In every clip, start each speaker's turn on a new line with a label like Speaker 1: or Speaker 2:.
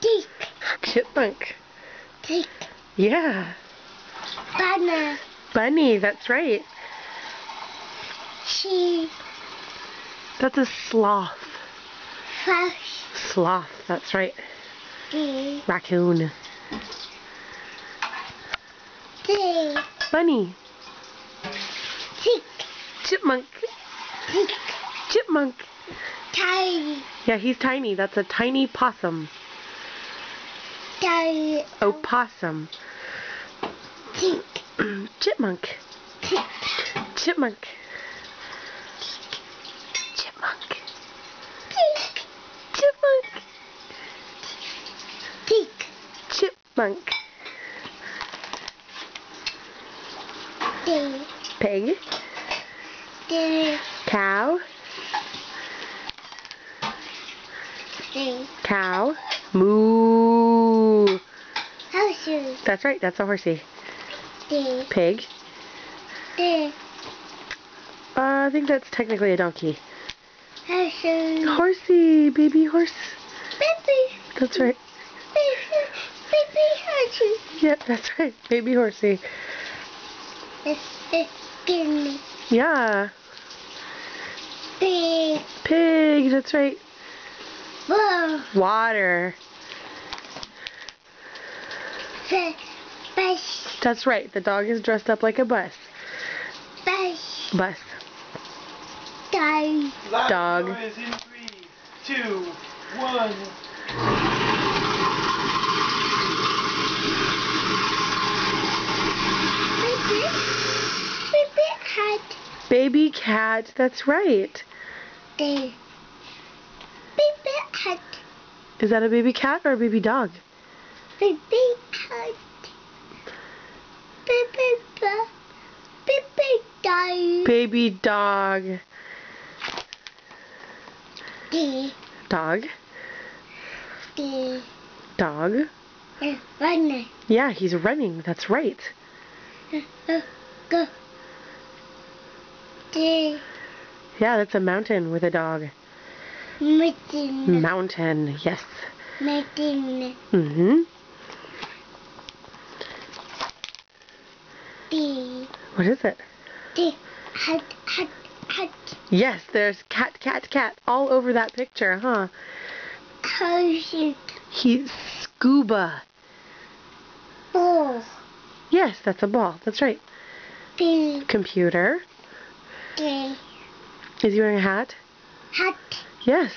Speaker 1: Tick.
Speaker 2: Chipmunk.
Speaker 1: Tick.
Speaker 2: Yeah.
Speaker 1: Banana.
Speaker 2: Bunny, that's right.
Speaker 1: She.
Speaker 2: That's a sloth.
Speaker 1: Fish.
Speaker 2: Sloth, that's right.
Speaker 1: D.
Speaker 2: Raccoon.
Speaker 1: D.
Speaker 2: Bunny.
Speaker 1: Tick.
Speaker 2: Chipmunk.
Speaker 1: Tick.
Speaker 2: Chipmunk.
Speaker 1: Tiny.
Speaker 2: Yeah, he's tiny. That's a tiny possum.
Speaker 1: Tiny.
Speaker 2: Opossum.
Speaker 1: Tick.
Speaker 2: Chipmunk.
Speaker 1: Tick.
Speaker 2: Chipmunk. Chipmunk.
Speaker 1: Tick.
Speaker 2: Chipmunk.
Speaker 1: Tick.
Speaker 2: Chipmunk.
Speaker 1: D.
Speaker 2: Pig.
Speaker 1: D.
Speaker 2: Cow.
Speaker 1: D.
Speaker 2: Cow. Moo.
Speaker 1: Horseshoe.
Speaker 2: That's right. That's a horsey.
Speaker 1: D.
Speaker 2: Pig.
Speaker 1: D.
Speaker 2: I think that's technically a donkey.
Speaker 1: Horseshoe.
Speaker 2: Horsey. Baby horse.
Speaker 1: Baby.
Speaker 2: That's right.
Speaker 1: Baby horseshoe.
Speaker 2: Yep, that's right. Baby horsey.
Speaker 1: It's skinny.
Speaker 2: Yeah.
Speaker 1: Big.
Speaker 2: Pig. That's right.
Speaker 1: Bull.
Speaker 2: Water.
Speaker 1: Fish.
Speaker 2: That's right. The dog is dressed up like a bus.
Speaker 1: Fish.
Speaker 2: Bus.
Speaker 1: Dog.
Speaker 2: Dog.
Speaker 3: Noise in 3, 2, 1.
Speaker 1: Baby cat.
Speaker 2: Baby cat. That's right.
Speaker 1: Baby cat.
Speaker 2: Is that a baby cat or a baby dog?
Speaker 1: Baby cat. Baby dog. Baby dog.
Speaker 2: Baby dog.
Speaker 1: D.
Speaker 2: Dog.
Speaker 1: D.
Speaker 2: Dog.
Speaker 1: Running.
Speaker 2: Yeah, he's running. That's right.
Speaker 1: Go. D.
Speaker 2: Yeah, that's a mountain with a dog.
Speaker 1: Mitten.
Speaker 2: Mountain. Yes.
Speaker 1: Mitten.
Speaker 2: Mm-hmm.
Speaker 1: D.
Speaker 2: What is it?
Speaker 1: D. Hat. Hat. Hat.
Speaker 2: Yes, there's cat, cat, cat all over that picture, huh?
Speaker 1: Horseshoe.
Speaker 2: He's scuba.
Speaker 1: Ball.
Speaker 2: Yes, that's a ball. That's right.
Speaker 1: D.
Speaker 2: Computer.
Speaker 1: D.
Speaker 2: Is he wearing a hat?
Speaker 1: Hat.
Speaker 2: Yes.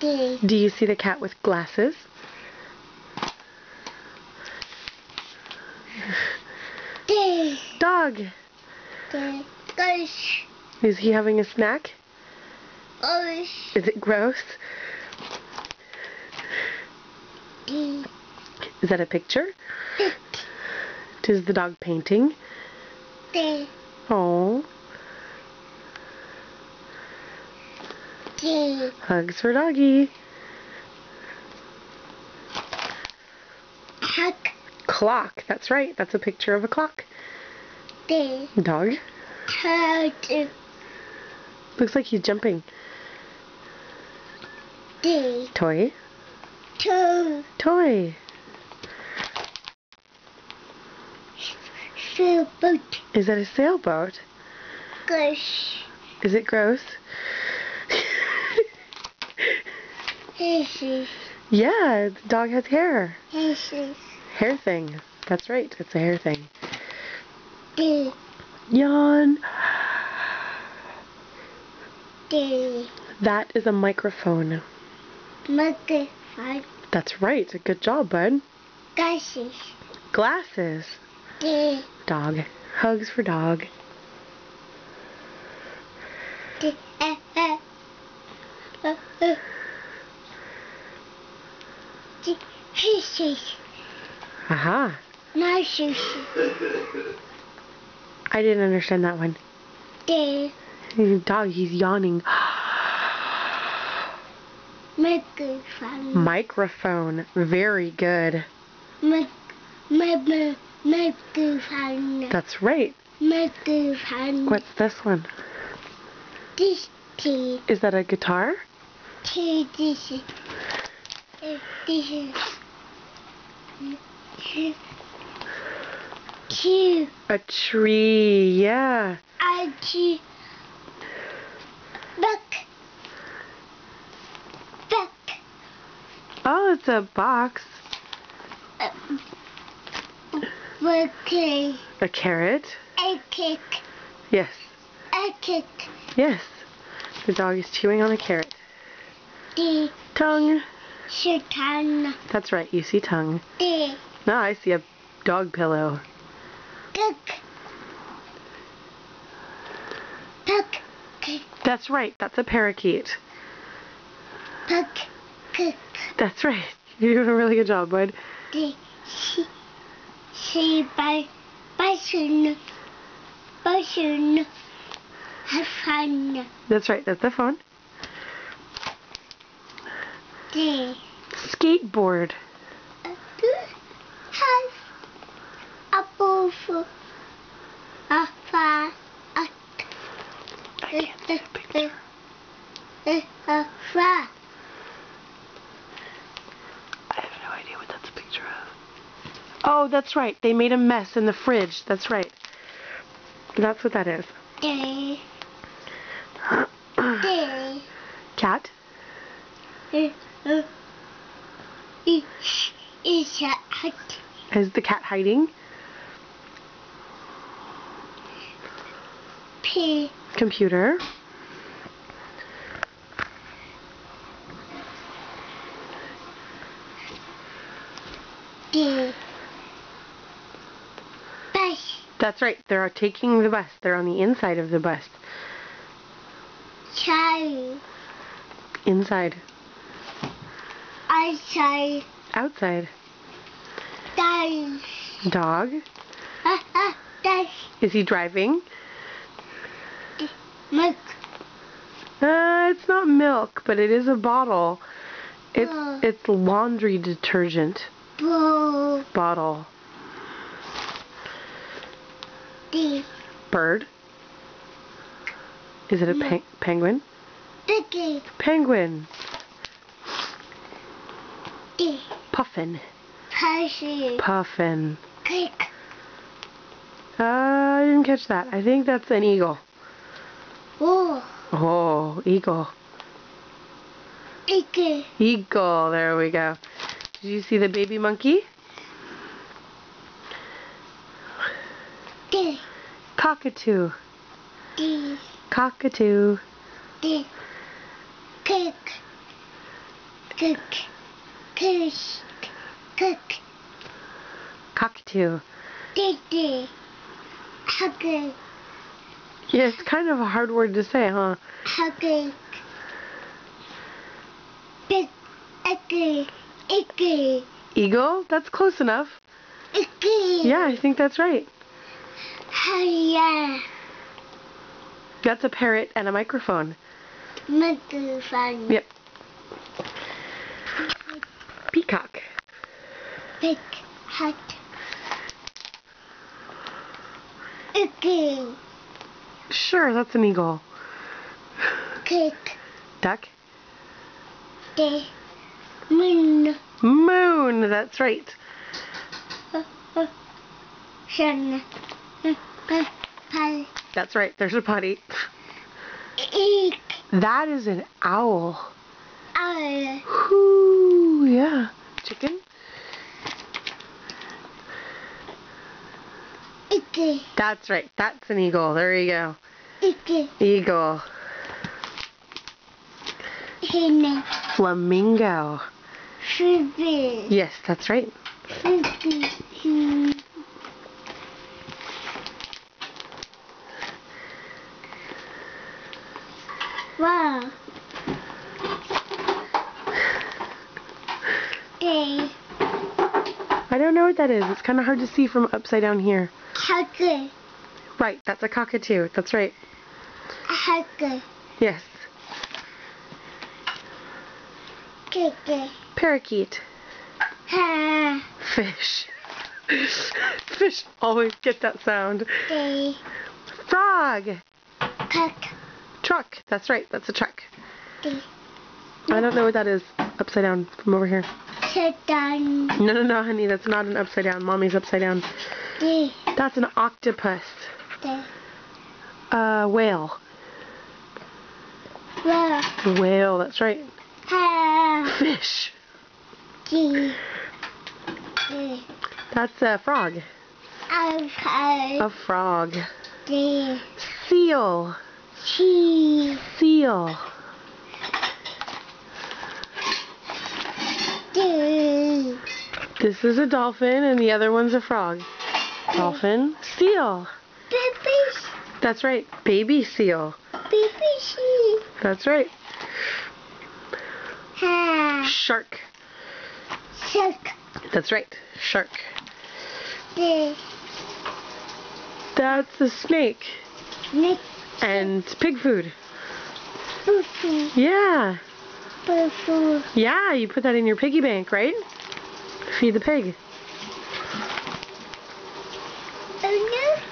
Speaker 1: D.
Speaker 2: Do you see the cat with glasses?
Speaker 1: D.
Speaker 2: Dog.
Speaker 1: D. Gosh.
Speaker 2: Is he having a snack?
Speaker 1: Gosh.
Speaker 2: Is it gross?
Speaker 1: D.
Speaker 2: Is that a picture?
Speaker 1: Dick.
Speaker 2: Is the dog painting?
Speaker 1: D.
Speaker 2: Oh,
Speaker 1: D.
Speaker 2: hugs for doggy.
Speaker 1: Hack.
Speaker 2: Clock. That's right. That's a picture of a clock.
Speaker 1: D.
Speaker 2: Dog.
Speaker 1: Turtle.
Speaker 2: Looks like he's jumping.
Speaker 1: D.
Speaker 2: Toy.
Speaker 1: Two.
Speaker 2: Toy.
Speaker 1: Sailboat.
Speaker 2: Is that a sailboat?
Speaker 1: Gosh.
Speaker 2: Is it gross?
Speaker 1: Horses.
Speaker 2: Yeah, the dog has hair.
Speaker 1: Horses.
Speaker 2: Hair thing. That's right. It's a hair thing.
Speaker 1: D.
Speaker 2: Yawn.
Speaker 1: D.
Speaker 2: That is a microphone.
Speaker 1: Microphone.
Speaker 2: That's right. Good job, bud.
Speaker 1: Glasses.
Speaker 2: Glasses.
Speaker 1: D.
Speaker 2: Dog. Hugs for dog.
Speaker 1: D. D. Horses.
Speaker 2: Aha.
Speaker 1: Nurses.
Speaker 2: I didn't understand that one.
Speaker 1: D.
Speaker 2: Dog, he's yawning.
Speaker 1: Microphone.
Speaker 2: Microphone. Very good.
Speaker 1: Microphone.
Speaker 2: That's right.
Speaker 1: Microphone.
Speaker 2: What's this one?
Speaker 1: This T.
Speaker 2: Is that a guitar?
Speaker 1: T. This. Two.
Speaker 2: A tree, yeah.
Speaker 1: I see. Back.
Speaker 2: Oh, it's a box.
Speaker 1: Okay.
Speaker 2: A carrot.
Speaker 1: A cake.
Speaker 2: Yes.
Speaker 1: A cake.
Speaker 2: Yes. The dog is chewing on a carrot.
Speaker 1: The
Speaker 2: Tongue.
Speaker 1: Sultan.
Speaker 2: That's right, you see tongue.
Speaker 1: The
Speaker 2: Now I see a dog pillow.
Speaker 1: cook. Cook.
Speaker 2: That's right, that's a parakeet.
Speaker 1: Cook. Cook.
Speaker 2: That's right. You're doing a really good job, bud.
Speaker 1: The she by soon. Have fun.
Speaker 2: That's right, that's the phone.
Speaker 1: The
Speaker 2: Skateboard.
Speaker 1: has a ball for a fire.
Speaker 2: I can't see the picture.
Speaker 1: A fire.
Speaker 2: I have no idea what that's a picture of. Oh, that's right. They made a mess in the fridge. That's right. That's what that is.
Speaker 1: The
Speaker 2: Cat.
Speaker 1: Is a hut.
Speaker 2: Is the cat hiding?
Speaker 1: P.
Speaker 2: Computer.
Speaker 1: D. Bus.
Speaker 2: That's right. They're taking the bus. They're on the inside of the bus.
Speaker 1: Child.
Speaker 2: Inside.
Speaker 1: Outside.
Speaker 2: Outside.
Speaker 1: Dice.
Speaker 2: Dog.
Speaker 1: Dice.
Speaker 2: Is he driving?
Speaker 1: Milk.
Speaker 2: It's not milk, but it is a bottle.
Speaker 1: Oh.
Speaker 2: It's laundry detergent
Speaker 1: Ball.
Speaker 2: bottle.
Speaker 1: D.
Speaker 2: Bird. Is it a penguin?
Speaker 1: Dicky.
Speaker 2: Penguin.
Speaker 1: D.
Speaker 2: Puffin.
Speaker 1: Pussy.
Speaker 2: Puffin.
Speaker 1: Cake.
Speaker 2: I didn't catch that. I think that's an eagle.
Speaker 1: Oh.
Speaker 2: Oh, eagle.
Speaker 1: Icky.
Speaker 2: Eagle. There we go. Did you see the baby monkey?
Speaker 1: D.
Speaker 2: Cockatoo.
Speaker 1: D.
Speaker 2: Cockatoo.
Speaker 1: D. Cake. Cook. Kiss. Cook.
Speaker 2: Cockatoo.
Speaker 1: D. Huggy.
Speaker 2: Yeah, it's kind of a hard word to say, huh?
Speaker 1: Huggy. Big. Icky. Icky.
Speaker 2: Eagle? That's close enough.
Speaker 1: Icky.
Speaker 2: Yeah, I think that's right.
Speaker 1: Hiya.
Speaker 2: That's a parrot and a microphone.
Speaker 1: Microphone.
Speaker 2: Yep. Peacock.
Speaker 1: Big hat. Icky.
Speaker 2: Sure, that's an eagle.
Speaker 1: Cake.
Speaker 2: Duck.
Speaker 1: The moon.
Speaker 2: Moon, that's right.
Speaker 1: Sun. Pie.
Speaker 2: That's right, there's a potty.
Speaker 1: Eek.
Speaker 2: That is an owl.
Speaker 1: Owl.
Speaker 2: Whoo, yeah. Chicken.
Speaker 1: Icky.
Speaker 2: That's right, that's an eagle. There you go.
Speaker 1: Icky.
Speaker 2: Eagle.
Speaker 1: Hen.
Speaker 2: Flamingo.
Speaker 1: Phoebe.
Speaker 2: Yes, that's right.
Speaker 1: Phoebe. Wow. Day.
Speaker 2: I don't know what that is. It's kind of hard to see from upside down here.
Speaker 1: Hugger.
Speaker 2: Right, that's a cockatoo. That's right.
Speaker 1: Hugger.
Speaker 2: Yes.
Speaker 1: Kiki.
Speaker 2: Parakeet.
Speaker 1: Ha.
Speaker 2: Fish. Fish always get that sound.
Speaker 1: Day.
Speaker 2: Frog.
Speaker 1: Cook.
Speaker 2: Truck. That's right. That's a truck.
Speaker 1: Day.
Speaker 2: I don't know what that is. Upside down from over here.
Speaker 1: Sit down.
Speaker 2: No, honey. That's not an upside down. Mommy's upside down.
Speaker 1: The.
Speaker 2: That's an octopus. Whale.
Speaker 1: The.
Speaker 2: Whale. That's right.
Speaker 1: Ha.
Speaker 2: Fish.
Speaker 1: The.
Speaker 2: That's a frog.
Speaker 1: Okay.
Speaker 2: A frog.
Speaker 1: The.
Speaker 2: Seal.
Speaker 1: She.
Speaker 2: Seal.
Speaker 1: The.
Speaker 2: This is a dolphin and the other one's a frog. Dolphin. Seal.
Speaker 1: Baby.
Speaker 2: That's right. Baby seal.
Speaker 1: Baby she.
Speaker 2: That's right.
Speaker 1: Ha.
Speaker 2: Shark.
Speaker 1: Shark.
Speaker 2: That's right. Shark.
Speaker 1: The.
Speaker 2: That's a snake.
Speaker 1: Nick.
Speaker 2: And pig food.
Speaker 1: Boo-boo.
Speaker 2: Yeah.
Speaker 1: Boo-boo.
Speaker 2: Yeah, you put that in your piggy bank, right? Feed the pig.
Speaker 1: Oh no.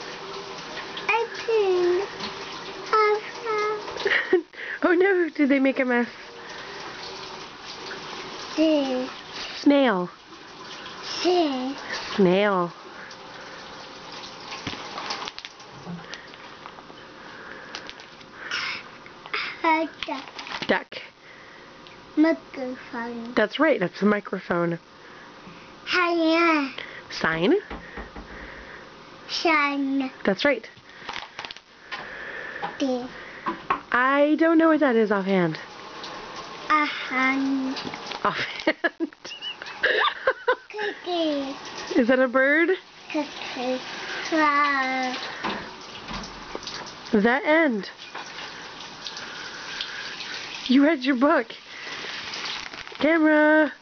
Speaker 1: I pin.
Speaker 2: Oh no, did they make a mess?
Speaker 1: The.
Speaker 2: Snail.
Speaker 1: The.
Speaker 2: Snail. Duck.
Speaker 1: Microphone.
Speaker 2: That's right, that's a microphone.
Speaker 1: Hiya.
Speaker 2: Sign.
Speaker 1: Sun.
Speaker 2: That's right.
Speaker 1: The.
Speaker 2: I don't know what that is offhand.
Speaker 1: A hand.
Speaker 2: Offhand.
Speaker 1: Cookie.
Speaker 2: Is that a bird?
Speaker 1: Cookie. Flower.
Speaker 2: The end. You read your book. Camera.